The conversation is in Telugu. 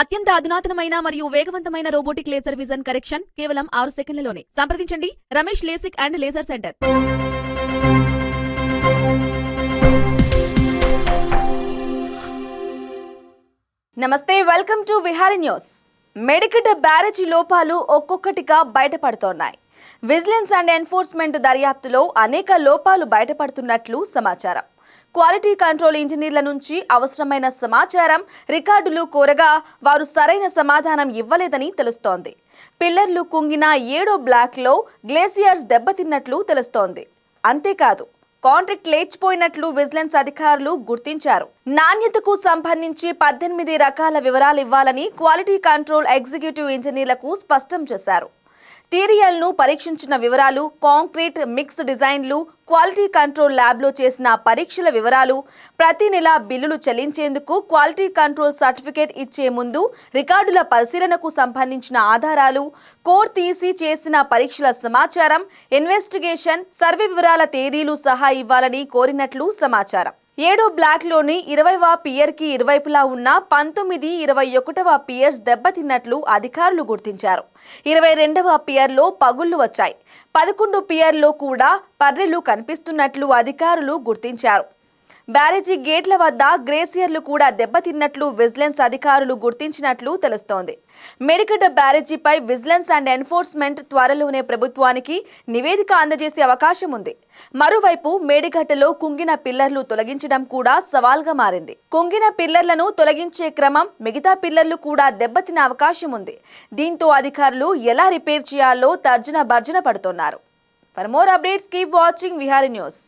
అత్యంత అధునాతనమైన మరియు వేగవంతమైన రోబోటిక్ లేజర్ విజన్ కరెక్షన్ కేవలం 6 సెకండ్లలోనే. సంప్రదించండి Ramesh LASIK and laser centre. నమస్తే, welcome to Vihari news. Medigadda barrage లోపాలు ఒక్కొక్కటిగా బయటపడుతోన్నాయి. విజిలెన్స్ అండ్ ఎన్ఫోర్స్మెంట్ దర్యాప్తులో అనేక లోపాలు బయటపడుతున్నట్లు సమాచారం. క్వాలిటీ కంట్రోల్ ఇంజనీర్ల నుంచి అవసరమైన సమాచారం, రికార్డులు కోరగా వారు సరైన సమాధానం ఇవ్వలేదని తెలుస్తోంది. పిల్లర్లు కుంగిన 7వ బ్లాక్లో గ్లేసియర్స్ దెబ్బతిన్నట్లు తెలుస్తోంది. అంతేకాదు, కాంట్రాక్ట్ లేచిపోయినట్లు విజిలెన్స్ అధికారులు గుర్తించారు. నాణ్యతకు సంబంధించి 18 రకాల వివరాలు ఇవ్వాలని క్వాలిటీ కంట్రోల్ ఎగ్జిక్యూటివ్ ఇంజనీర్లకు స్పష్టం చేశారు. టీడీఎల్ను పరీక్షించిన వివరాలు, కాంక్రీట్ మిక్స్ డిజైన్లు, క్వాలిటీ కంట్రోల్ ల్యాబ్లో చేసిన పరీక్షల వివరాలు, ప్రతి నెల బిల్లులు చెల్లించేందుకు క్వాలిటీ కంట్రోల్ సర్టిఫికేట్ ఇచ్చే ముందు రికార్డుల పరిశీలనకు సంబంధించిన ఆధారాలు, కోడ్ తీసి చేసిన పరీక్షల సమాచారం, ఇన్వెస్టిగేషన్, సర్వే వివరాల తేదీలు సహా ఇవ్వాలని కోరినట్లు సమాచారం. 7వ బ్లాక్లోని 20వ పియర్కి ఇరువైపులా ఉన్న 19, 21వ పియర్స్ దెబ్బతిన్నట్లు అధికారులు గుర్తించారు. 22వ పియర్లో పగుళ్లు వచ్చాయి. 11 పియర్లో కూడా పర్రెలు కనిపిస్తున్నట్లు అధికారులు గుర్తించారు. బ్యారేజీ గేట్ల వద్ద గ్లేసియర్లు కూడా దెబ్బతిన్నట్లు విజిలెన్స్ అధికారులు గుర్తించినట్లు తెలుస్తోంది. మేడిగడ్డ బ్యారేజీపై విజిలెన్స్ అండ్ ఎన్ఫోర్స్మెంట్ త్వరలోనే ప్రభుత్వానికి నివేదిక అందజేసే అవకాశం ఉంది. మరోవైపు మేడిగడ్డలో కుంగిన పిల్లర్లు తొలగించడం కూడా సవాల్గా మారింది. కుంగిన పిల్లర్లను తొలగించే క్రమం, మిగతా పిల్లర్లు కూడా దెబ్బతిన అవకాశం ఉంది. దీంతో అధికారులు ఎలా రిపేర్ చేయాలో తర్జన భర్జన పడుతున్నారు. For more updates keep watching Vihari news.